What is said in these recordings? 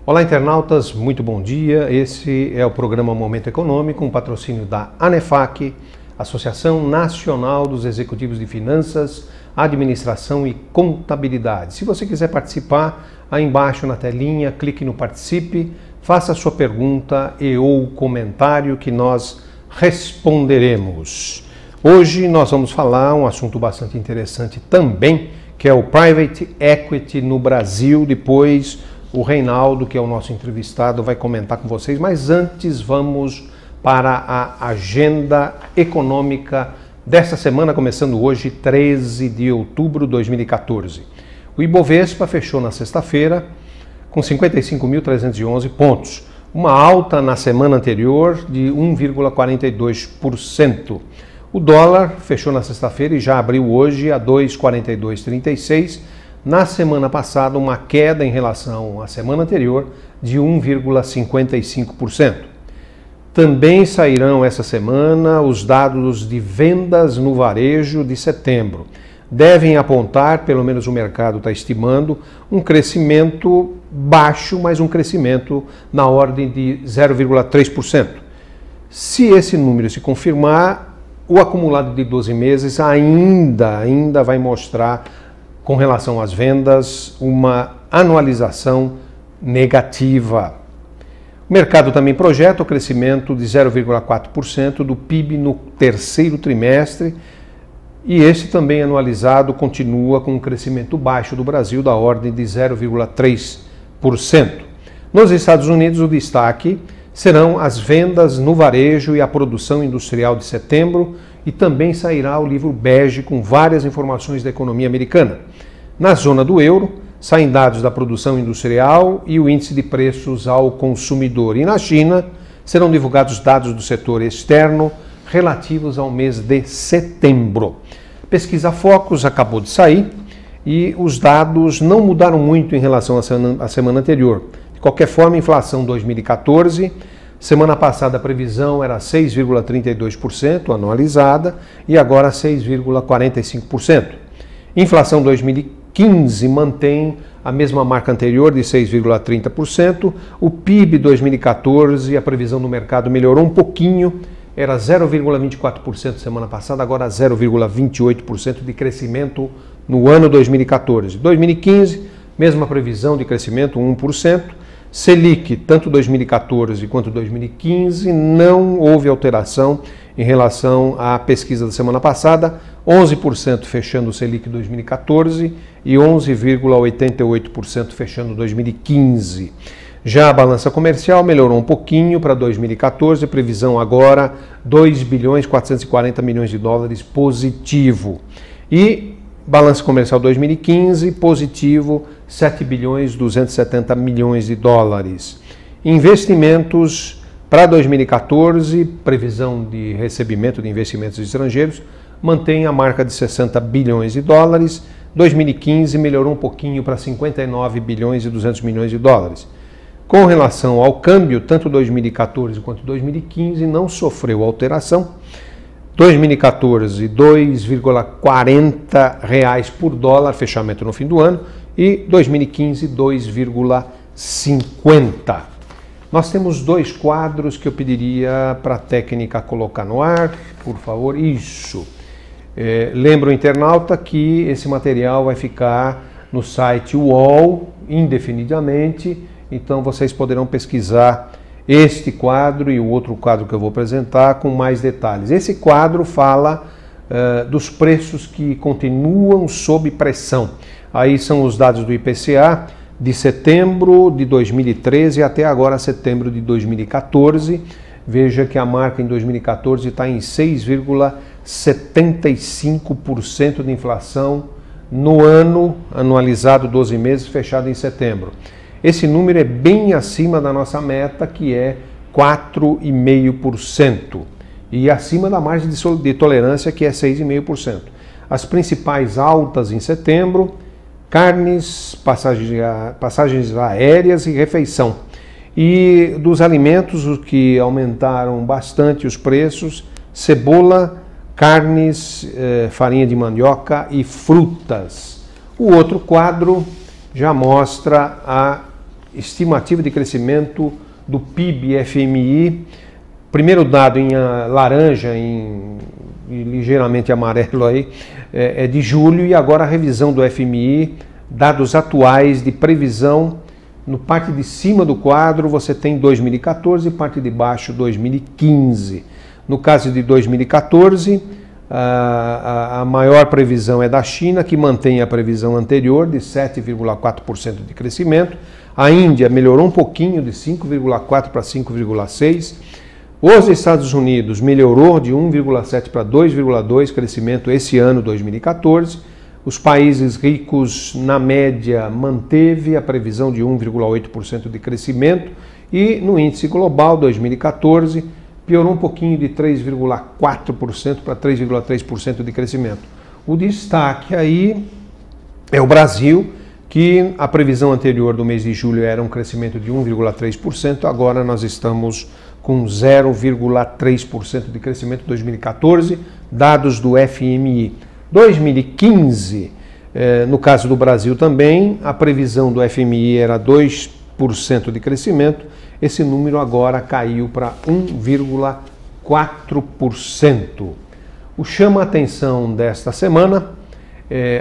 Olá, internautas, muito bom dia. Esse é o programa Momento Econômico, um patrocínio da ANEFAC, Associação Nacional dos Executivos de Finanças, Administração e Contabilidade. Se você quiser participar, aí embaixo na telinha, clique no Participe, faça a sua pergunta e ou comentário que nós responderemos. Hoje nós vamos falar um assunto bastante interessante também, que é o Private Equity no Brasil. Depois o Reinaldo, que é o nosso entrevistado, vai comentar com vocês, mas antes vamos para a agenda econômica desta semana, começando hoje, 13 de outubro de 2014. O Ibovespa fechou na sexta-feira com 55.311 pontos, uma alta na semana anterior de 1,42%. O dólar fechou na sexta-feira e já abriu hoje a 2,4236. Na semana passada, uma queda em relação à semana anterior de 1,55%. Também sairão essa semana os dados de vendas no varejo de setembro. Devem apontar, pelo menos o mercado está estimando, um crescimento baixo, mas um crescimento na ordem de 0,3%. Se esse número se confirmar, o acumulado de 12 meses ainda vai mostrar, com relação às vendas, uma anualização negativa. O mercado também projeta o crescimento de 0,4% do PIB no terceiro trimestre e esse também anualizado continua com um crescimento baixo do Brasil da ordem de 0,3%. Nos Estados Unidos, o destaque serão as vendas no varejo e a produção industrial de setembro, e também sairá o livro bege com várias informações da economia americana. Na zona do euro, saem dados da produção industrial e o índice de preços ao consumidor. E na China, serão divulgados dados do setor externo relativos ao mês de setembro. Pesquisa Focus acabou de sair e os dados não mudaram muito em relação à semana anterior. De qualquer forma, inflação 2014... Semana passada a previsão era 6,32% anualizada e agora 6,45%. Inflação 2015 mantém a mesma marca anterior de 6,30%. O PIB 2014, a previsão do mercado melhorou um pouquinho, era 0,24% semana passada, agora 0,28% de crescimento no ano 2014. 2015, mesma previsão de crescimento, 1%. Selic, tanto 2014 quanto 2015, não houve alteração em relação à pesquisa da semana passada, 11% fechando o Selic 2014 e 11,88% fechando 2015. Já a balança comercial melhorou um pouquinho para 2014, previsão agora 2 bilhões 440 milhões de dólares positivo. E balança comercial 2015, positivo, 7 bilhões 270 milhões de dólares. Investimentos para 2014, previsão de recebimento de investimentos estrangeiros, mantém a marca de 60 bilhões de dólares. 2015 melhorou um pouquinho para 59 bilhões e 200 milhões de dólares. Com relação ao câmbio, tanto 2014 quanto 2015 não sofreu alteração. 2014, R$ 2,40 por dólar, fechamento no fim do ano, e 2015, 2,50. Nós temos dois quadros que eu pediria para a técnica colocar no ar, por favor, isso. Lembro o internauta que esse material vai ficar no site UOL indefinidamente, então vocês poderão pesquisar este quadro e o outro quadro que eu vou apresentar com mais detalhes. Esse quadro fala dos preços que continuam sob pressão. Aí são os dados do IPCA de setembro de 2013 até agora setembro de 2014. Veja que a marca em 2014 está em 6,75% de inflação no ano anualizado 12 meses fechado em setembro. Esse número é bem acima da nossa meta, que é 4,5%, e acima da margem de tolerância, que é 6,5%. As principais altas em setembro: carnes, passagens aéreas e refeição. E dos alimentos, os que aumentaram bastante os preços: cebola, carnes, farinha de mandioca e frutas. O outro quadro já mostra a estimativa de crescimento do PIB FMI, primeiro dado em laranja e ligeiramente amarelo aí, é de julho, e agora a revisão do FMI, dados atuais de previsão. No parte de cima do quadro você tem 2014 e parte de baixo 2015. No caso de 2014, a maior previsão é da China, que mantém a previsão anterior de 7,4% de crescimento. A Índia melhorou um pouquinho, de 5,4% para 5,6%. Os Estados Unidos melhorou de 1,7% para 2,2% crescimento esse ano, 2014. Os países ricos, na média, manteve a previsão de 1,8% de crescimento. E no índice global, 2014, piorou um pouquinho de 3,4% para 3,3% de crescimento. O destaque aí é o Brasil, que a previsão anterior do mês de julho era um crescimento de 1,3%, agora nós estamos com 0,3% de crescimento em 2014, dados do FMI. 2015, no caso do Brasil também, a previsão do FMI era 2% de crescimento, esse número agora caiu para 1,4%. O chama a atenção desta semana,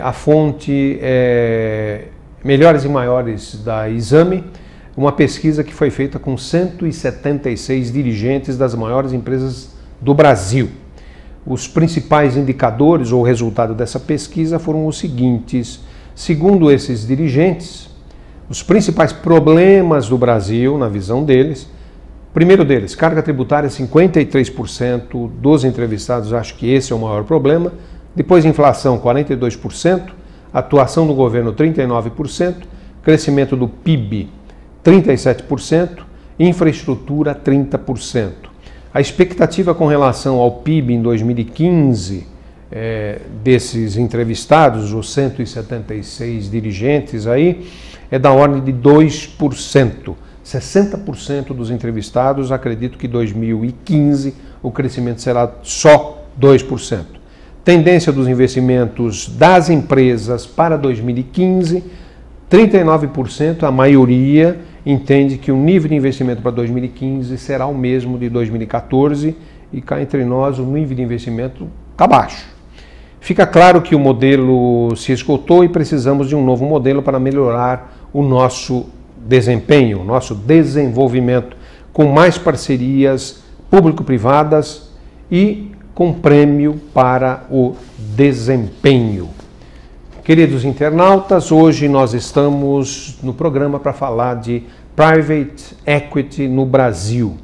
a fonte é Melhores e Maiores da Exame, uma pesquisa que foi feita com 176 dirigentes das maiores empresas do Brasil. Os principais indicadores ou resultado dessa pesquisa foram os seguintes. Segundo esses dirigentes, os principais problemas do Brasil, na visão deles, primeiro deles, carga tributária, 53% dos entrevistados acham que esse é o maior problema. Depois, inflação, 42%, atuação do governo, 39%, crescimento do PIB, 37%, infraestrutura, 30%. A expectativa com relação ao PIB em 2015 desses entrevistados, os 176 dirigentes aí, é da ordem de 2%. 60% dos entrevistados acreditam que em 2015 o crescimento será só 2%. Tendência dos investimentos das empresas para 2015, 39%, a maioria entende que o nível de investimento para 2015 será o mesmo de 2014 e cá entre nós o nível de investimento está baixo. Fica claro que o modelo se esgotou e precisamos de um novo modelo para melhorar o nosso desempenho, o nosso desenvolvimento, com mais parcerias público-privadas e com prêmio para o desempenho. Queridos internautas, hoje nós estamos no programa para falar de Private Equity no Brasil.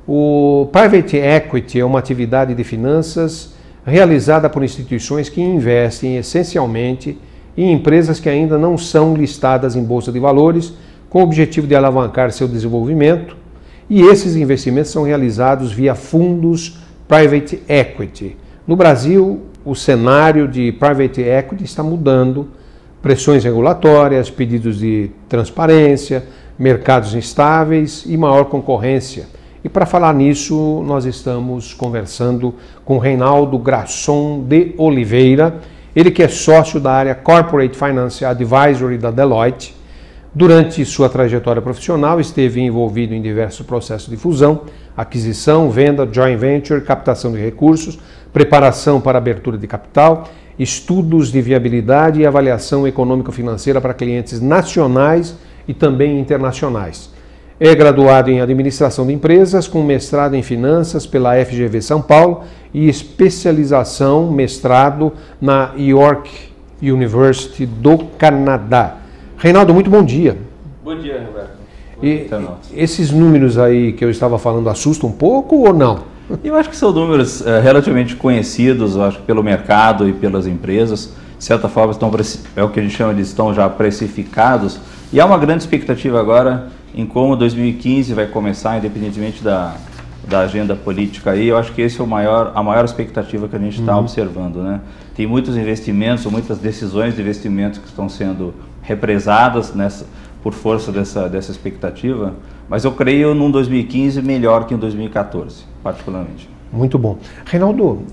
O Private Equity é uma atividade de finanças realizada por instituições que investem essencialmente em empresas que ainda não são listadas em bolsa de valores, com o objetivo de alavancar seu desenvolvimento, e esses investimentos são realizados via fundos Private Equity. No Brasil, o cenário de Private Equity está mudando, pressões regulatórias, pedidos de transparência, mercados instáveis e maior concorrência. E para falar nisso, nós estamos conversando com Reinaldo Grasson de Oliveira, ele que é sócio da área Corporate Finance Advisory da Deloitte. Durante sua trajetória profissional, esteve envolvido em diversos processos de fusão, aquisição, venda, joint venture, captação de recursos, preparação para abertura de capital, estudos de viabilidade e avaliação econômico-financeira para clientes nacionais e também internacionais. É graduado em Administração de Empresas, com mestrado em Finanças pela FGV São Paulo e especialização, mestrado na York University do Canadá. Reinaldo, muito bom dia. Bom dia, Roberto. E esses números aí que eu estava falando assustam um pouco ou não? Eu acho que são números relativamente conhecidos, eu acho, pelo mercado e pelas empresas. De certa forma, é o que a gente chama de estão já precificados. E há uma grande expectativa agora em como 2015 vai começar, independentemente da agenda política aí. Eu acho que esse é a maior expectativa que a gente está observando, né? Tem muitos investimentos, muitas decisões de investimento que estão sendo represadas por força dessa expectativa, mas eu creio num 2015 melhor que em 2014, particularmente. Muito bom. Reinaldo,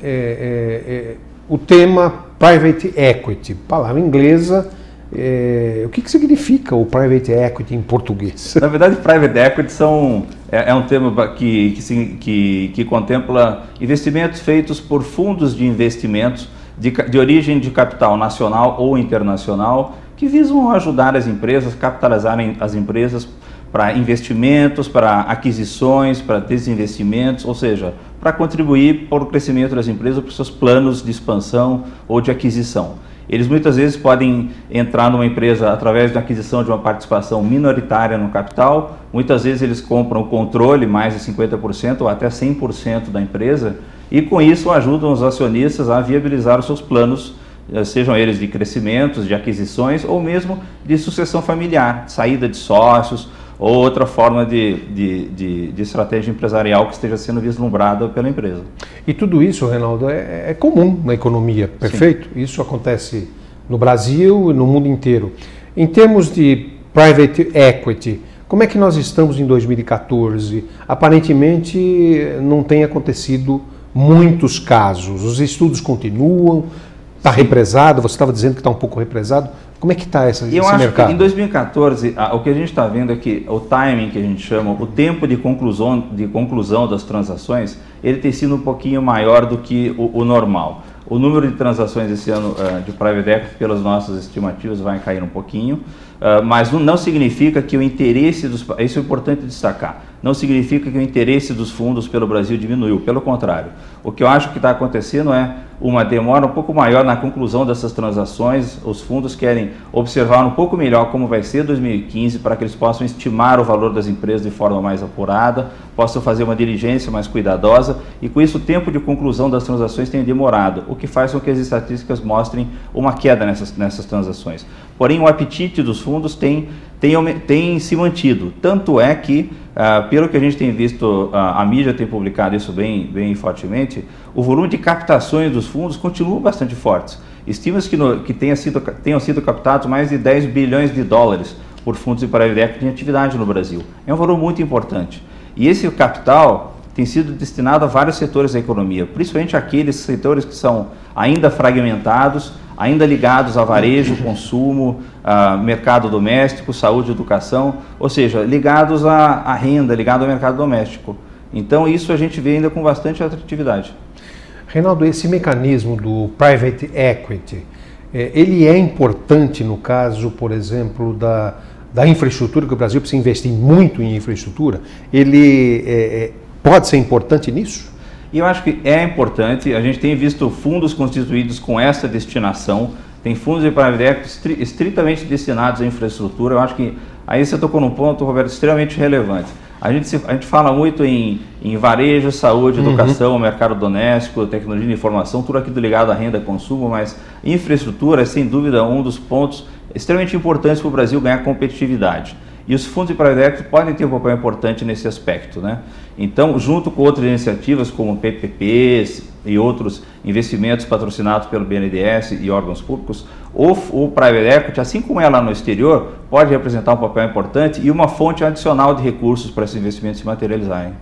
o tema Private Equity, palavra inglesa, O que significa o Private Equity em português? Na verdade, Private Equity é um termo que contempla investimentos feitos por fundos de investimentos de origem de capital nacional ou internacional, que visam ajudar as empresas, capitalizarem as empresas para investimentos, para aquisições, para desinvestimentos, ou seja, para contribuir para o crescimento das empresas, para os seus planos de expansão ou de aquisição. Eles muitas vezes podem entrar numa empresa através da aquisição de uma participação minoritária no capital, muitas vezes eles compram o controle, mais de 50% ou até 100% da empresa, e com isso ajudam os acionistas a viabilizar os seus planos, sejam eles de crescimentos, de aquisições ou mesmo de sucessão familiar, saída de sócios ou outra forma de estratégia empresarial que esteja sendo vislumbrada pela empresa. E tudo isso, Reinaldo, é comum na economia, perfeito? Sim. Isso acontece no Brasil e no mundo inteiro. Em termos de private equity, como é que nós estamos em 2014? Aparentemente não tem acontecido muitos casos. Os estudos continuam, está represado, você estava dizendo que está um pouco represado. Como é que está esse mercado? Eu acho que em 2014, o que a gente está vendo é que o timing que a gente chama, o tempo de conclusão das transações, ele tem sido um pouquinho maior do que o normal. O número de transações esse ano de private equity, pelas nossas estimativas, vai cair um pouquinho, mas não significa que o interesse isso é importante destacar, não significa que o interesse dos fundos pelo Brasil diminuiu, pelo contrário. O que eu acho que está acontecendo é uma demora um pouco maior na conclusão dessas transações. Os fundos querem observar um pouco melhor como vai ser 2015 para que eles possam estimar o valor das empresas de forma mais apurada, possam fazer uma diligência mais cuidadosa e com isso o tempo de conclusão das transações tem demorado, o que faz com que as estatísticas mostrem uma queda nessas transações. Porém, o apetite dos fundos tem se mantido, tanto é que, pelo que a gente tem visto, a mídia tem publicado isso bem fortemente, o volume de captações dos fundos continua bastante fortes. Estima-se que tenham sido captados mais de 10 bilhões de dólares por fundos de private equity em atividade no Brasil. É um valor muito importante. E esse capital tem sido destinado a vários setores da economia, principalmente aqueles setores que são ainda fragmentados, ainda ligados a varejo, consumo, mercado doméstico, saúde e educação, ou seja, ligados à renda, ligados ao mercado doméstico. Então isso a gente vê ainda com bastante atratividade. Reinaldo, esse mecanismo do private equity, ele é importante no caso, por exemplo, da infraestrutura, que o Brasil precisa investir muito em infraestrutura, ele pode ser importante nisso? E eu acho que é importante, a gente tem visto fundos constituídos com essa destinação, tem fundos de private equity estritamente destinados à infraestrutura. Eu acho que aí você tocou num ponto, Roberto, extremamente relevante. A gente fala muito em varejo, saúde, educação, mercado doméstico, tecnologia de informação, tudo aquilo ligado à renda e consumo, mas infraestrutura é sem dúvida um dos pontos extremamente importantes para o Brasil ganhar competitividade. E os fundos de private equity podem ter um papel importante nesse aspecto, né? Então, junto com outras iniciativas como PPPs e outros investimentos patrocinados pelo BNDES e órgãos públicos, o private equity, assim como é lá no exterior, pode representar um papel importante e uma fonte adicional de recursos para esses investimentos se materializarem.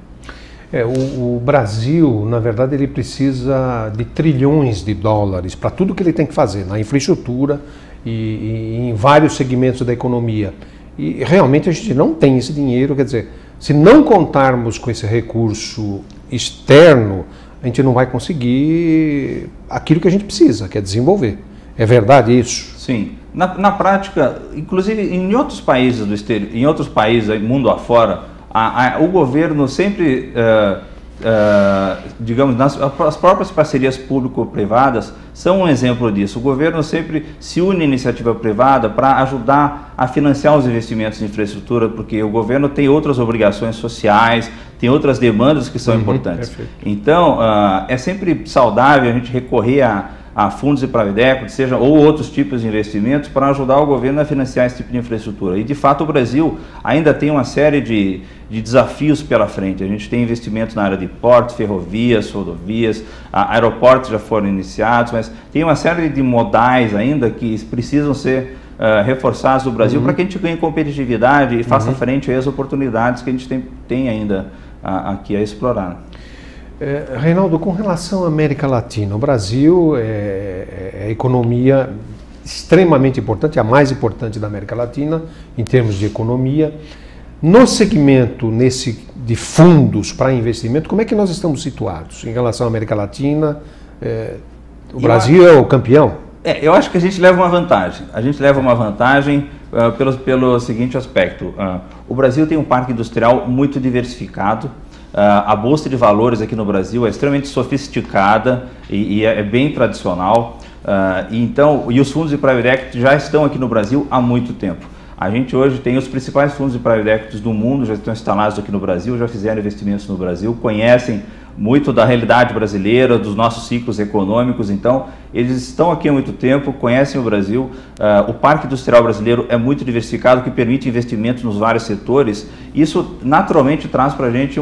O Brasil, na verdade, ele precisa de trilhões de dólares para tudo que ele tem que fazer na infraestrutura e em vários segmentos da economia. E realmente a gente não tem esse dinheiro, quer dizer, se não contarmos com esse recurso externo, a gente não vai conseguir aquilo que a gente precisa, que é desenvolver. É verdade isso? Sim. Na prática, inclusive em outros países do exterior, em outros países, mundo afora, o governo sempre, digamos, as próprias parcerias público-privadas são um exemplo disso. O governo sempre se une à iniciativa privada para ajudar a financiar os investimentos em infraestrutura, porque o governo tem outras obrigações sociais, tem outras demandas que são importantes. Perfeito. Então, é sempre saudável a gente recorrer a fundos de private equity, ou outros tipos de investimentos para ajudar o governo a financiar esse tipo de infraestrutura. E, de fato, o Brasil ainda tem uma série de desafios pela frente. A gente tem investimentos na área de portos, ferrovias, rodovias, aeroportos já foram iniciados, mas tem uma série de modais ainda que precisam ser reforçados no Brasil para que a gente ganhe competitividade e faça frente às oportunidades que a gente tem ainda aqui a explorar. Reinaldo, com relação à América Latina, o Brasil é a economia extremamente importante, a mais importante da América Latina, em termos de economia. No segmento de fundos para investimento, como é que nós estamos situados em relação à América Latina? O Brasil é o campeão? Eu acho que a gente leva uma vantagem. A gente leva uma vantagem pelo seguinte aspecto. O Brasil tem um parque industrial muito diversificado. A Bolsa de Valores aqui no Brasil é extremamente sofisticada e é bem tradicional. E os fundos de private equity já estão aqui no Brasil há muito tempo. A gente hoje tem os principais fundos de private equity do mundo, já estão instalados aqui no Brasil, já fizeram investimentos no Brasil, conhecem muito da realidade brasileira, dos nossos ciclos econômicos, então eles estão aqui há muito tempo, conhecem o Brasil. O parque industrial brasileiro é muito diversificado, que permite investimentos nos vários setores. Isso naturalmente traz para a gente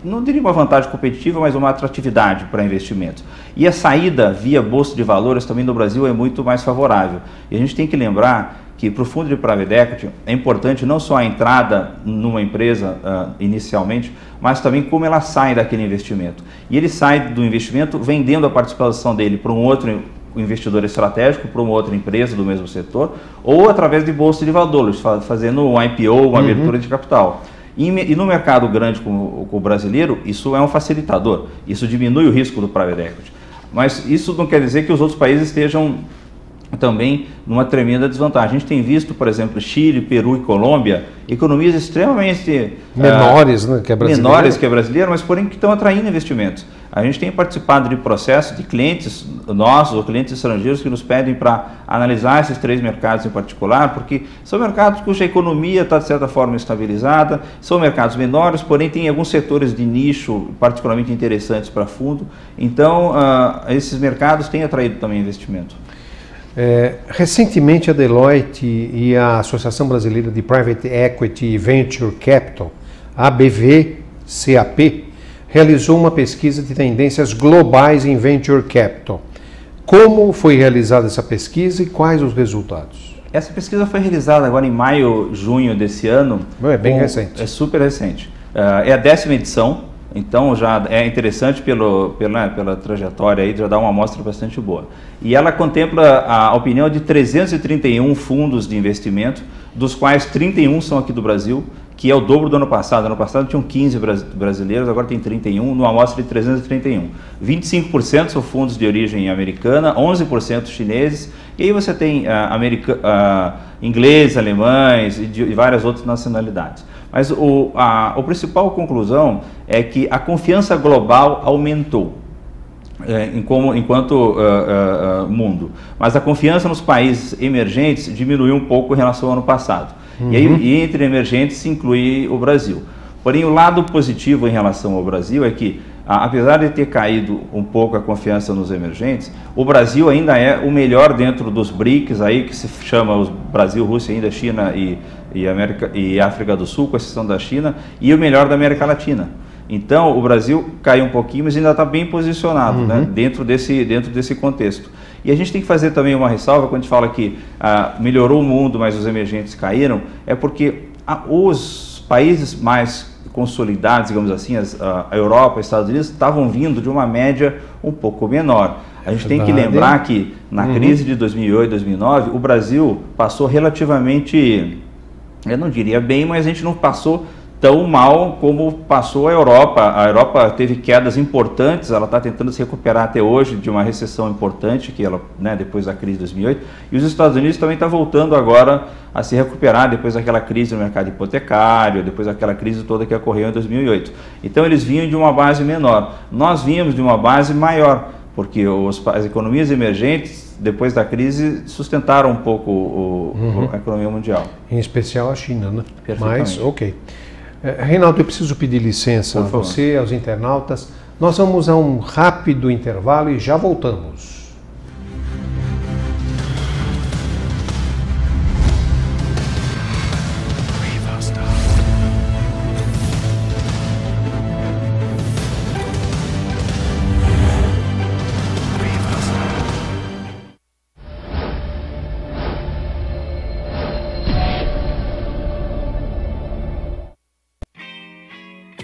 não diria uma vantagem competitiva, mas uma atratividade para investimentos. E a saída via Bolsa de Valores também no Brasil é muito mais favorável. E a gente tem que lembrar que para o fundo de private equity é importante não só a entrada numa empresa inicialmente, mas também como ela sai daquele investimento. E ele sai do investimento vendendo a participação dele para um outro investidor estratégico, para uma outra empresa do mesmo setor, ou através de bolsa de valores, fazendo um IPO, uma abertura de capital. E no mercado grande como o brasileiro, isso é um facilitador, isso diminui o risco do private equity. Mas isso não quer dizer que os outros países estejam também numa tremenda desvantagem. A gente tem visto, por exemplo, Chile, Peru e Colômbia, economias extremamente menores, né, menores que a brasileira, mas porém que estão atraindo investimentos. A gente tem participado de processos de clientes nossos ou clientes estrangeiros que nos pedem para analisar esses 3 mercados em particular, porque são mercados cuja economia está de certa forma estabilizada, são mercados menores, porém tem alguns setores de nicho particularmente interessantes para fundo. Então, esses mercados têm atraído também investimento. Recentemente a Deloitte e a Associação Brasileira de Private Equity e Venture Capital, ABVCAP, realizou uma pesquisa de tendências globais em Venture Capital. Como foi realizada essa pesquisa e quais os resultados? Essa pesquisa foi realizada agora em maio, junho desse ano. É bem recente. É super recente. É a 10ª edição. Então já é interessante pela trajetória aí, já dá uma amostra bastante boa. E ela contempla a opinião de 331 fundos de investimento, dos quais 31 são aqui do Brasil, que é o dobro do ano passado. Ano passado tinham 15 brasileiros, agora tem 31, numa amostra de 331. 25% são fundos de origem americana, 11% chineses, e aí você tem ingleses, alemães e várias outras nacionalidades. Mas a principal conclusão é que a confiança global aumentou enquanto mundo, mas a confiança nos países emergentes diminuiu um pouco em relação ao ano passado. E entre emergentes se inclui o Brasil. Porém, o lado positivo em relação ao Brasil é que, apesar de ter caído um pouco a confiança nos emergentes, o Brasil ainda é o melhor dentro dos BRICS, aí, que se chama os Brasil, Rússia, Índia, China e África do Sul, com exceção da China, e o melhor da América Latina. Então, o Brasil caiu um pouquinho, mas ainda está bem posicionado, né, dentro desse contexto. E a gente tem que fazer também uma ressalva, quando a gente fala que melhorou o mundo, mas os emergentes caíram, é porque os países mais consolidados, digamos assim, a Europa, os Estados Unidos, estavam vindo de uma média um pouco menor. A gente tem que lembrar que na crise de 2008, 2009, o Brasil passou relativamente, eu não diria bem, mas a gente não passou tão mal como passou a Europa. A Europa teve quedas importantes, ela está tentando se recuperar até hoje de uma recessão importante, que ela, depois da crise de 2008, e os Estados Unidos também estão voltando agora a se recuperar depois daquela crise no mercado hipotecário, depois daquela crise toda que ocorreu em 2008. Então eles vinham de uma base menor. Nós vínhamos de uma base maior, porque as economias emergentes, depois da crise, sustentaram um pouco a economia mundial. Em especial a China, né? Perfeitamente. Mas, ok. Reinaldo, eu preciso pedir licença a você, aos internautas. Nós vamos a um rápido intervalo e já voltamos.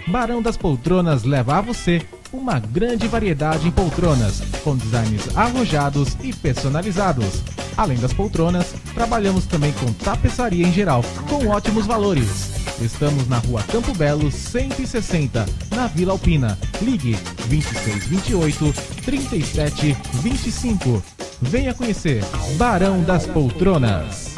Barão das Poltronas leva a você uma grande variedade em poltronas, com designs arrojados e personalizados. Além das poltronas, trabalhamos também com tapeçaria em geral, com ótimos valores. Estamos na Rua Campo Belo, 160, na Vila Alpina. Ligue 2628 3725. Venha conhecer Barão das Poltronas.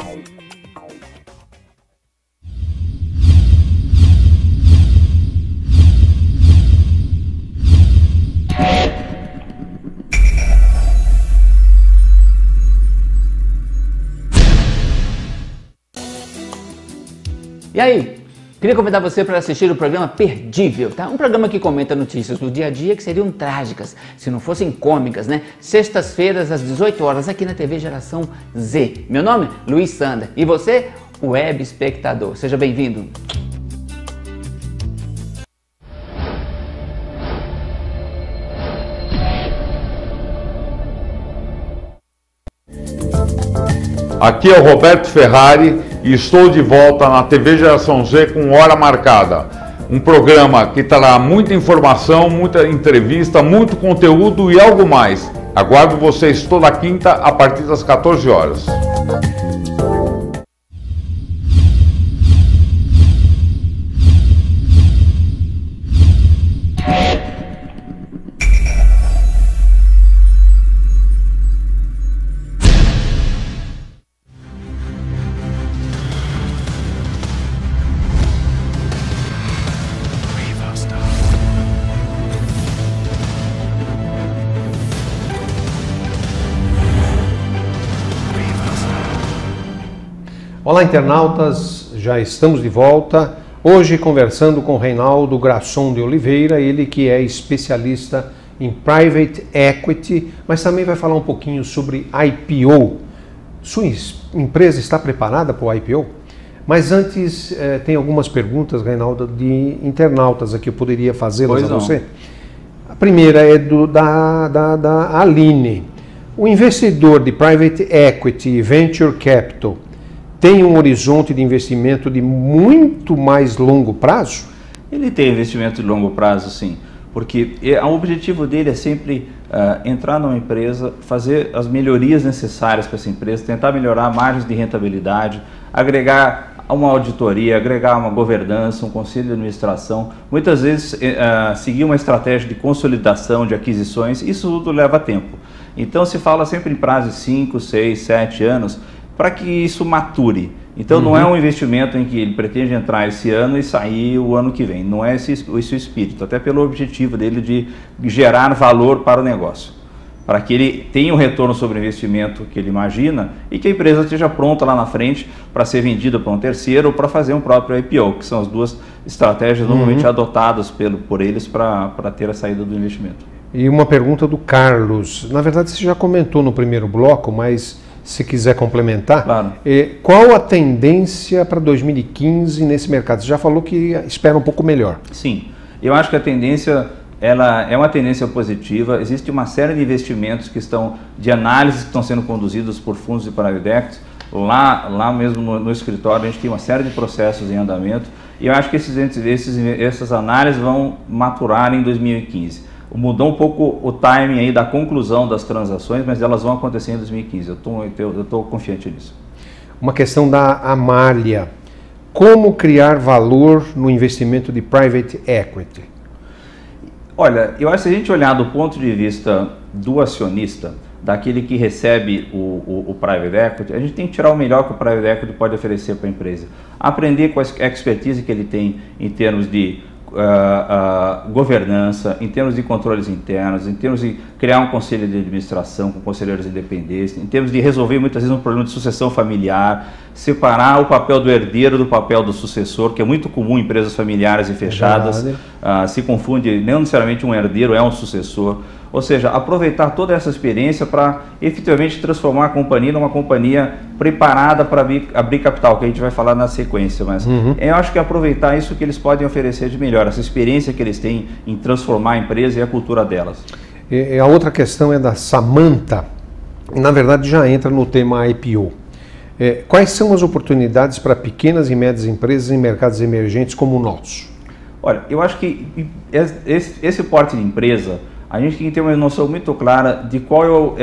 E aí, queria convidar você para assistir o programa Perdível, tá? Um programa que comenta notícias do dia a dia que seriam trágicas, se não fossem cômicas, né? Sextas-feiras, às 18 horas, aqui na TV Geração Z. Meu nome é Luiz Sander e você, web espectador. Seja bem-vindo. Aqui é o Roberto Ferrari e estou de volta na TV Geração Z com Hora Marcada. Um programa que trará muita informação, muita entrevista, muito conteúdo e algo mais. Aguardo vocês toda quinta a partir das 14 horas. Olá, internautas, já estamos de volta. Hoje conversando com Reinaldo Grasson de Oliveira, ele que é especialista em Private Equity, mas também vai falar um pouquinho sobre IPO. Sua empresa está preparada para o IPO? Mas antes, tem algumas perguntas, Reinaldo, de internautas aqui, eu poderia fazê-las a você? A primeira é da Aline. O investidor de Private Equity e Venture Capital tem um horizonte de investimento de muito mais longo prazo? Ele tem investimento de longo prazo, sim, porque o objetivo dele é sempre entrar numa empresa, fazer as melhorias necessárias para essa empresa, tentar melhorar margens de rentabilidade, agregar uma auditoria, agregar uma governança, um conselho de administração, muitas vezes seguir uma estratégia de consolidação, de aquisições, isso tudo leva tempo. Então se fala sempre em prazo de 5, 6, 7 anos, para que isso mature. Então não é um investimento em que ele pretende entrar esse ano e sair o ano que vem. Não é esse o espírito, até pelo objetivo dele de gerar valor para o negócio. Para que ele tenha um retorno sobre o investimento que ele imagina e que a empresa esteja pronta lá na frente para ser vendida para um terceiro ou para fazer um próprio IPO, que são as duas estratégias normalmente adotadas por eles para ter a saída do investimento. E uma pergunta do Carlos. Na verdade você já comentou no primeiro bloco, mas se quiser complementar, claro. Qual a tendência para 2015 nesse mercado? Você já falou que espera um pouco melhor. Sim, eu acho que a tendência ela é uma tendência positiva. Existe uma série de investimentos de análises que estão sendo conduzidos por fundos de private equity. Lá mesmo no escritório a gente tem uma série de processos em andamento e eu acho que essas análises vão maturar em 2015. Mudou um pouco o timing aí da conclusão das transações, mas elas vão acontecer em 2015. Eu estou confiante nisso. Uma questão da Amália. Como criar valor no investimento de Private Equity? Olha, eu acho que se a gente olhar do ponto de vista do acionista, daquele que recebe o Private Equity, a gente tem que tirar o melhor que o Private Equity pode oferecer para a empresa. Aprender com a expertise que ele tem em termos de governança, em termos de controles internos, em termos de criar um conselho de administração com conselheiros independentes, em termos de resolver muitas vezes um problema de sucessão familiar, separar o papel do herdeiro do papel do sucessor, que é muito comum em empresas familiares e fechadas, se confunde, não necessariamente um herdeiro é um sucessor, ou seja, aproveitar toda essa experiência para efetivamente transformar a companhia numa companhia preparada para abrir capital, que a gente vai falar na sequência, mas eu acho que aproveitar isso que eles podem oferecer de melhor, essa experiência que eles têm em transformar a empresa e a cultura delas. E a outra questão é da Samantha, na verdade já entra no tema IPO. Quais são as oportunidades para pequenas e médias empresas em mercados emergentes como o nosso? Olha, eu acho que esse porte de empresa, a gente tem que ter uma noção muito clara de qual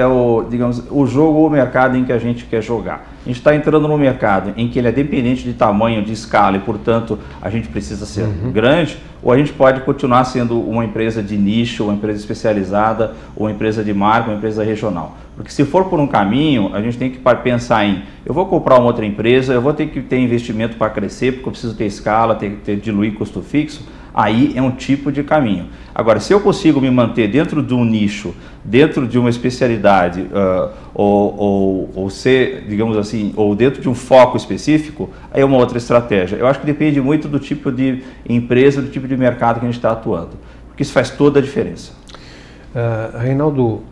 digamos, o jogo ou o mercado em que a gente quer jogar. A gente está entrando num mercado em que ele é dependente de tamanho, de escala e, portanto, a gente precisa ser grande, ou a gente pode continuar sendo uma empresa de nicho, uma empresa especializada, ou uma empresa de marca, uma empresa regional. Porque se for por um caminho, a gente tem que pensar em, eu vou comprar uma outra empresa, eu vou ter que ter investimento para crescer, porque eu preciso ter escala, diluir custo fixo. Aí é um tipo de caminho. Agora, se eu consigo me manter dentro de um nicho, dentro de uma especialidade, ou ser, digamos assim, ou dentro de um foco específico, aí é uma outra estratégia. Eu acho que depende muito do tipo de empresa, do tipo de mercado que a gente está atuando, porque isso faz toda a diferença. Reinaldo,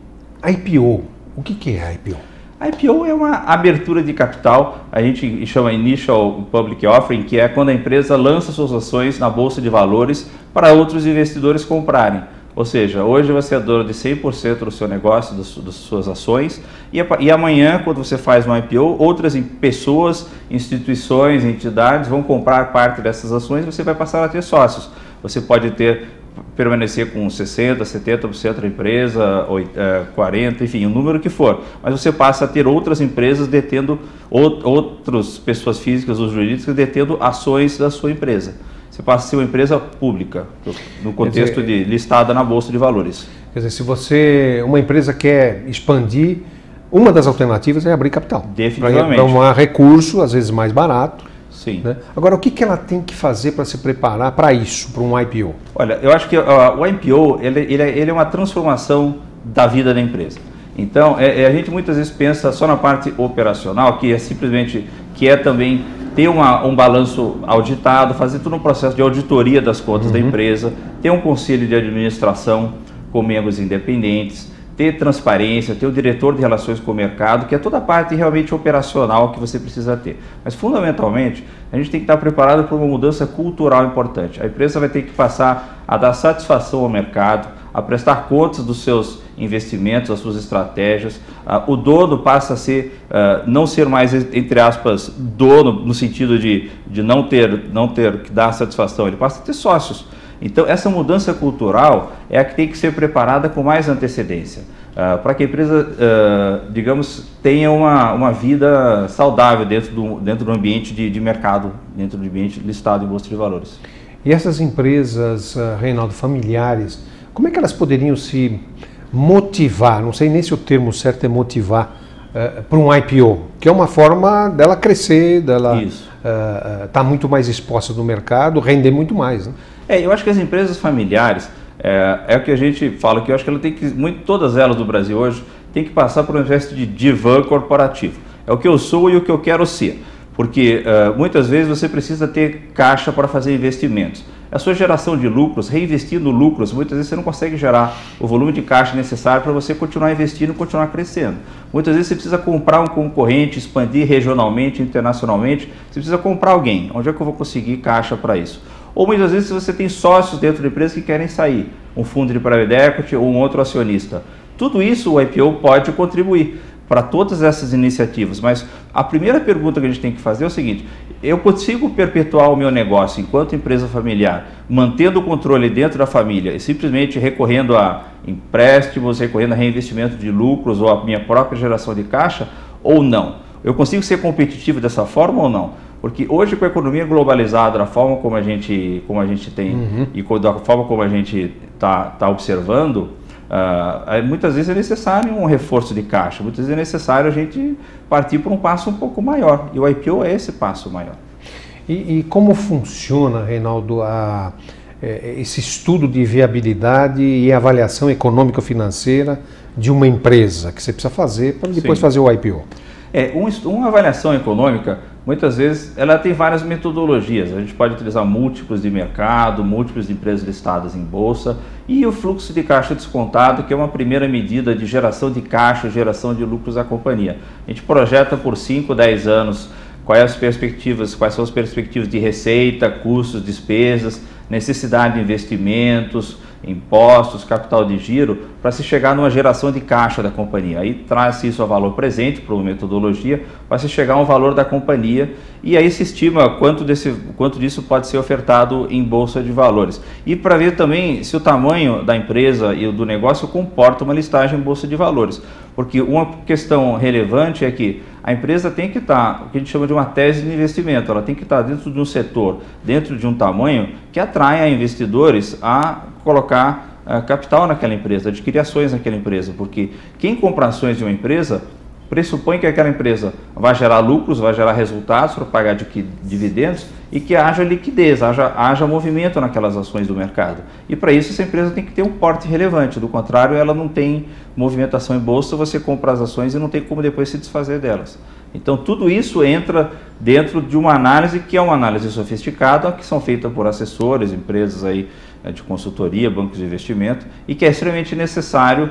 IPO, o que é IPO? A IPO é uma abertura de capital, a gente chama Initial Public Offering, que é quando a empresa lança suas ações na Bolsa de Valores para outros investidores comprarem. Ou seja, hoje você é dono de 100% do seu negócio, das suas ações, e amanhã, quando você faz uma IPO, outras pessoas, instituições, entidades vão comprar parte dessas ações e você vai passar a ter sócios. Você pode permanecer com 60%, 70% da empresa, 40%, enfim, o número que for. Mas você passa a ter outras empresas detendo, outras pessoas físicas ou jurídicas detendo ações da sua empresa. Você passa a ser uma empresa pública, no contexto de listada na Bolsa de Valores. Quer dizer, se uma empresa quer expandir, uma das alternativas é abrir capital. Definitivamente. Para um recurso, às vezes mais barato. Sim. Né? Agora, o que ela tem que fazer para se preparar para isso, para um IPO? Olha, eu acho que o IPO ele é uma transformação da vida da empresa. Então, a gente muitas vezes pensa só na parte operacional, que é simplesmente, também ter um balanço auditado, fazer todo um processo de auditoria das contas da empresa, ter um conselho de administração com membros independentes, ter transparência, ter o diretor de relações com o mercado, que é toda a parte realmente operacional que você precisa ter. Mas, fundamentalmente, a gente tem que estar preparado para uma mudança cultural importante. A empresa vai ter que passar a dar satisfação ao mercado, a prestar contas dos seus investimentos, das suas estratégias. O dono passa a não ser mais, entre aspas, dono, no sentido de não ter que dar satisfação, ele passa a ter sócios. Então, essa mudança cultural é a que tem que ser preparada com mais antecedência, para que a empresa, digamos, tenha uma vida saudável dentro do ambiente de mercado, dentro do ambiente listado em Bolsa de Valores. E essas empresas, Reinaldo, familiares, como é que elas poderiam se motivar, não sei nem se o termo certo é motivar, para um IPO, que é uma forma dela crescer, dela estar muito mais exposta no mercado, render muito mais, né? Eu acho que as empresas familiares, é o que a gente fala, que eu acho que ela tem que, todas elas do Brasil hoje, tem que passar por uma espécie de divã corporativo. É o que eu sou e o que eu quero ser. Porque muitas vezes você precisa ter caixa para fazer investimentos. A sua geração de lucros, reinvestindo lucros, muitas vezes você não consegue gerar o volume de caixa necessário para você continuar investindo e continuar crescendo. Muitas vezes você precisa comprar um concorrente, expandir regionalmente, internacionalmente, você precisa comprar alguém. Onde é que eu vou conseguir caixa para isso? Ou muitas vezes você tem sócios dentro da empresa que querem sair, um fundo de private equity ou um outro acionista. Tudo isso o IPO pode contribuir para todas essas iniciativas, mas a primeira pergunta que a gente tem que fazer é o seguinte: eu consigo perpetuar o meu negócio enquanto empresa familiar, mantendo o controle dentro da família e simplesmente recorrendo a empréstimos, recorrendo a reinvestimento de lucros ou a minha própria geração de caixa, ou não? Eu consigo ser competitivo dessa forma ou não? Porque hoje, com a economia globalizada, da forma como a gente tem e da forma como a gente está observando, muitas vezes é necessário um reforço de caixa, muitas vezes é necessário a gente partir para um passo um pouco maior, e o IPO é esse passo maior. E como funciona, Reinaldo, esse estudo de viabilidade e avaliação econômico-financeira de uma empresa que você precisa fazer para depois fazer o IPO? Uma avaliação econômica, muitas vezes, ela tem várias metodologias. A gente pode utilizar múltiplos de mercado, múltiplos de empresas listadas em bolsa e o fluxo de caixa descontado, que é uma primeira medida de geração de caixa, geração de lucros da companhia. A gente projeta por 5, 10 anos quais são as perspectivas de receita, custos, despesas, necessidade de investimentos, impostos, capital de giro, para se chegar numa geração de caixa da companhia. Aí traz isso a valor presente para a metodologia, para se chegar ao valor da companhia, e aí se estima quanto disso pode ser ofertado em bolsa de valores. E para ver também se o tamanho da empresa e do negócio comporta uma listagem em bolsa de valores. Porque uma questão relevante é que a empresa tem que estar, o que a gente chama de uma tese de investimento, ela tem que estar dentro de um setor, dentro de um tamanho que atraia investidores a colocar capital naquela empresa, adquirir ações naquela empresa, porque quem compra ações de uma empresa pressupõe que aquela empresa vai gerar lucros, vai gerar resultados para pagar dividendos e que haja liquidez, haja movimento naquelas ações do mercado. E para isso essa empresa tem que ter um porte relevante, do contrário ela não tem movimentação em bolsa, você compra as ações e não tem como depois se desfazer delas. Então tudo isso entra dentro de uma análise que é uma análise sofisticada, que são feitas por assessores, empresas aí de consultoria, bancos de investimento, e que é extremamente necessário,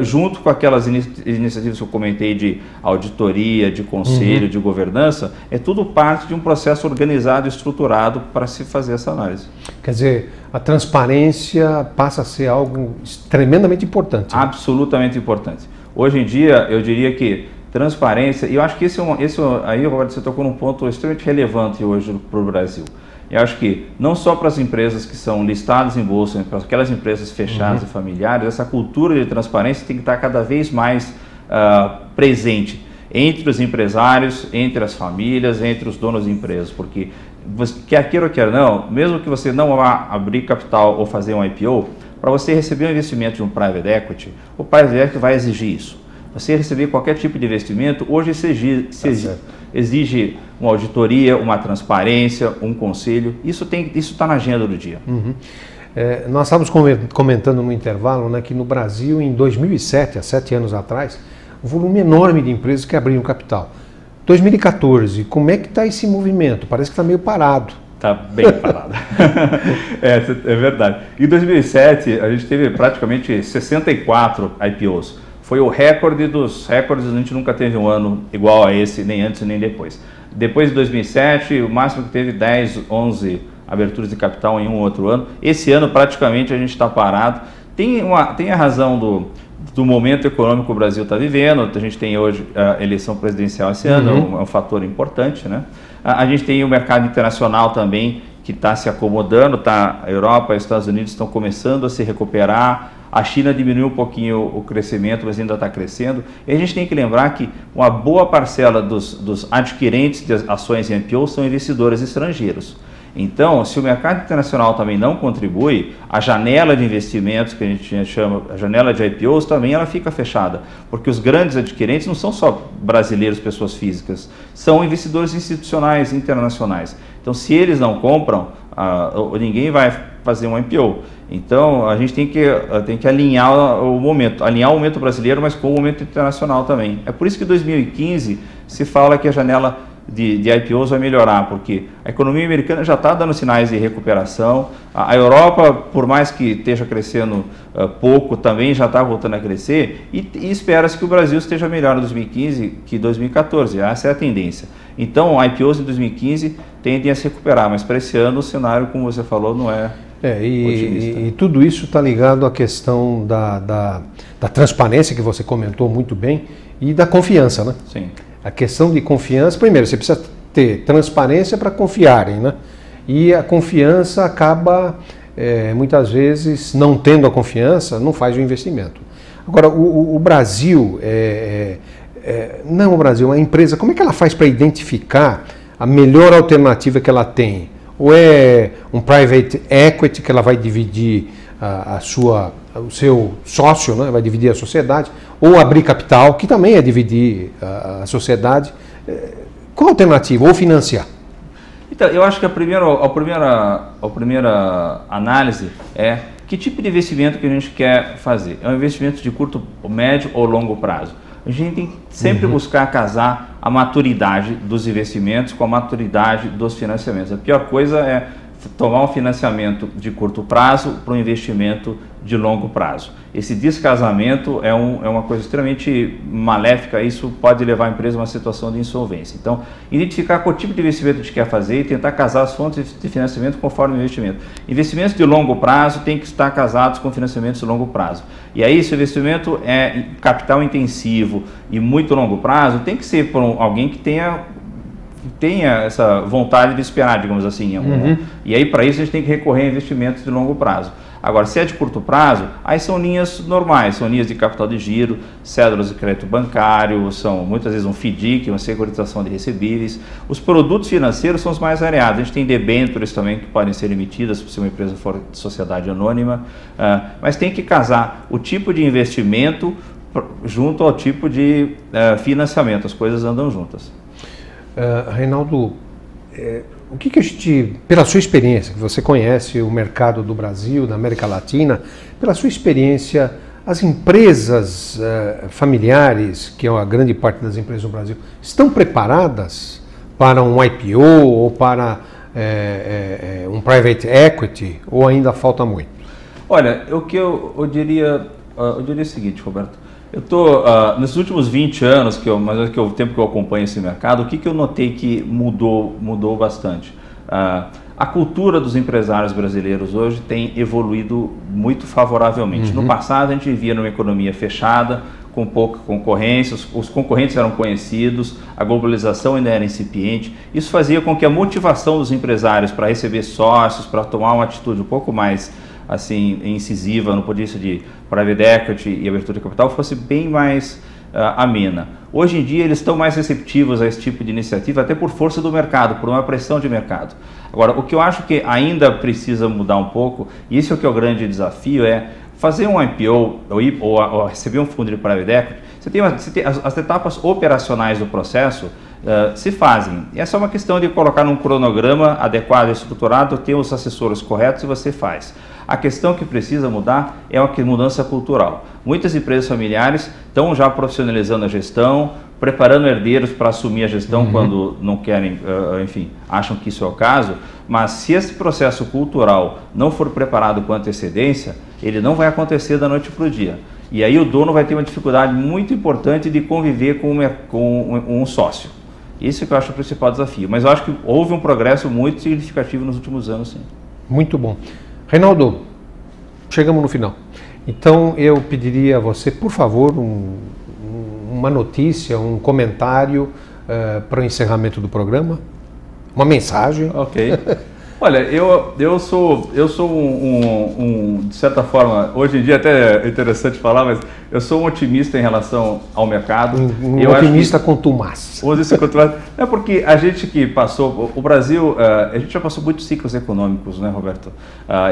junto com aquelas iniciativas que eu comentei de auditoria, de conselho, de governança, é tudo parte de um processo organizado e estruturado para se fazer essa análise. Quer dizer, a transparência passa a ser algo tremendamente importante. Né? Absolutamente importante. Hoje em dia, eu diria que transparência, e eu acho que aí, Roberto, você tocou num ponto extremamente relevante hoje para o Brasil. Eu acho que não só para as empresas que são listadas em bolsa, para aquelas empresas fechadas e familiares, essa cultura de transparência tem que estar cada vez mais presente entre os empresários, entre as famílias, entre os donos de empresas, porque quer queira ou quer não, mesmo que você não vá abrir capital ou fazer um IPO, para você receber um investimento de um private equity, o private equity vai exigir isso. Você receber qualquer tipo de investimento, hoje se exige uma auditoria, uma transparência, um conselho. Isso está na agenda do dia. Nós estávamos comentando no intervalo, né, que no Brasil, em 2007, há 7 anos atrás, um volume enorme de empresas que abriram capital. 2014, como é que está esse movimento? Parece que está meio parado. Está bem parado. É verdade. Em 2007, a gente teve praticamente 64 IPOs. Foi o recorde dos recordes, a gente nunca teve um ano igual a esse, nem antes nem depois. Depois de 2007, o máximo que teve 10, 11 aberturas de capital em um outro ano. Esse ano praticamente a gente está parado. Tem a razão do momento econômico que o Brasil está vivendo. A gente tem hoje a eleição presidencial esse ano, é um fator importante, né? A gente tem o mercado internacional também que está se acomodando, a Europa e os Estados Unidos estão começando a se recuperar. A China diminuiu um pouquinho o crescimento, mas ainda está crescendo. E a gente tem que lembrar que uma boa parcela dos adquirentes de ações em IPO são investidores estrangeiros. Então, se o mercado internacional também não contribui, a janela de investimentos, que a gente chama, a janela de IPOs, também ela fica fechada. Porque os grandes adquirentes não são só brasileiros, pessoas físicas, são investidores institucionais, internacionais. Então, se eles não compram, ninguém vai fazer um IPO. Então, a gente tem que alinhar o momento brasileiro, mas com o momento internacional também. É por isso que em 2015 se fala que a janela de IPOs vai melhorar, porque a economia americana já está dando sinais de recuperação, a Europa, por mais que esteja crescendo pouco, também já está voltando a crescer, e espera-se que o Brasil esteja melhor em 2015 que 2014, essa é a tendência. Então, IPOs em 2015 tendem a se recuperar, mas para esse ano o cenário, como você falou, não é otimista. E tudo isso está ligado à questão da transparência, que você comentou muito bem, e da confiança, né? Sim. A questão de confiança, primeiro, você precisa ter transparência para confiarem, né? E a confiança acaba, muitas vezes, não tendo a confiança, não faz o investimento. Agora, o Brasil, não o Brasil, a empresa, como é que ela faz para identificar a melhor alternativa que ela tem? Ou é um private equity que ela vai dividir o seu sócio, né? Vai dividir a sociedade, ou abrir capital, que também é dividir a sociedade. Qual a alternativa? Ou financiar? Então, eu acho que a primeira análise é que tipo de investimento que a gente quer fazer. É um investimento de curto, médio ou longo prazo. A gente tem que sempre buscar casar a maturidade dos investimentos com a maturidade dos financiamentos. A pior coisa é tomar um financiamento de curto prazo para um investimento de longo prazo. Esse descasamento é uma coisa extremamente maléfica, isso pode levar a empresa a uma situação de insolvência. Então, identificar qual tipo de investimento a gente quer fazer e tentar casar as fontes de financiamento conforme o investimento. Investimentos de longo prazo têm que estar casados com financiamentos de longo prazo. E aí, se o investimento é capital intensivo e muito longo prazo, tem que ser por alguém que tenha essa vontade de esperar, digamos assim. E aí, para isso, a gente tem que recorrer a investimentos de longo prazo. Agora, se é de curto prazo, aí são linhas normais, são linhas de capital de giro, cédulas de crédito bancário, são muitas vezes um FDIC, uma securitização de recebíveis. Os produtos financeiros são os mais variados. A gente tem debêntures também que podem ser emitidas se uma empresa for de sociedade anônima, mas tem que casar o tipo de investimento junto ao tipo de financiamento, as coisas andam juntas. Reinaldo, o que a gente, pela sua experiência, que você conhece o mercado do Brasil, da América Latina, pela sua experiência, as empresas familiares, que é a grande parte das empresas do Brasil, estão preparadas para um IPO ou para um private equity, ou ainda falta muito? Olha, eu diria o seguinte, Roberto. Eu estou, nesses últimos 20 anos, o tempo que eu acompanho esse mercado, o que eu notei que mudou bastante? A cultura dos empresários brasileiros hoje tem evoluído muito favoravelmente. No passado, a gente vivia numa economia fechada, com pouca concorrência, os concorrentes eram conhecidos, a globalização ainda era incipiente. Isso fazia com que a motivação dos empresários para receber sócios, para tomar uma atitude um pouco mais assim incisiva no ponto de vista de private equity e abertura de capital fosse bem mais amena. Hoje em dia eles estão mais receptivos a esse tipo de iniciativa, até por força do mercado, por uma pressão de mercado. Agora, o que eu acho que ainda precisa mudar um pouco, e isso é o que é o grande desafio, é fazer um IPO ou receber um fundo de private equity. Você tem as etapas operacionais do processo se fazem. E essa é uma questão de colocar num cronograma adequado e estruturado, ter os assessores corretos e você faz. A questão que precisa mudar é uma mudança cultural. Muitas empresas familiares estão já profissionalizando a gestão, preparando herdeiros para assumir a gestão quando não querem, enfim, acham que isso é o caso, mas se esse processo cultural não for preparado com antecedência, ele não vai acontecer da noite para o dia. E aí o dono vai ter uma dificuldade muito importante de conviver com um sócio. Esse que eu acho o principal desafio. Mas eu acho que houve um progresso muito significativo nos últimos anos, sim. Muito bom. Reinaldo, chegamos no final. Então eu pediria a você, por favor, uma notícia, um comentário para o encerramento do programa, uma mensagem. Ok. Olha, eu sou de certa forma, hoje em dia até é interessante falar, mas eu sou um otimista em relação ao mercado. Um otimista contumaz. É porque a gente que passou, o Brasil, a gente já passou muitos ciclos econômicos, né, Roberto?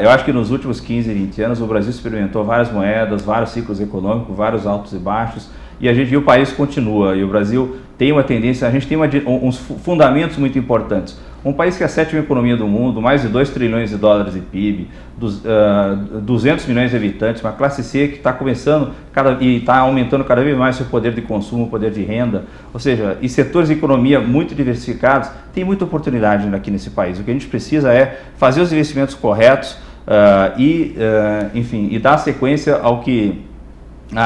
Eu acho que nos últimos 15, 20 anos o Brasil experimentou várias moedas, vários ciclos econômicos, vários altos e baixos, e o país continua, e o Brasil tem uma tendência, a gente tem uns fundamentos muito importantes. Um país que é a 7ª economia do mundo, mais de 2 trilhões de dólares de PIB, 200 milhões de habitantes, uma classe C que está começando e está aumentando cada vez mais seu poder de consumo, poder de renda, ou seja, e setores de economia muito diversificados, tem muita oportunidade aqui nesse país. O que a gente precisa é fazer os investimentos corretos enfim, e dar sequência ao que...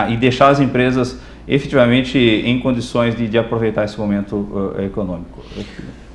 e deixar as empresas efetivamente em condições de aproveitar esse momento econômico.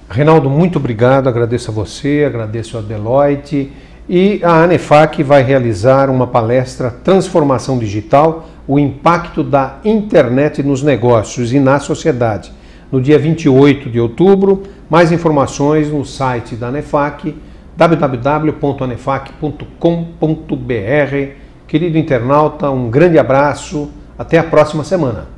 Reinaldo, muito obrigado, agradeço a você, agradeço a Deloitte, e a ANEFAC vai realizar uma palestra Transformação Digital, o impacto da internet nos negócios e na sociedade, no dia 28 de outubro. Mais informações no site da ANEFAC, www.anefac.com.br. Querido internauta, um grande abraço, até a próxima semana.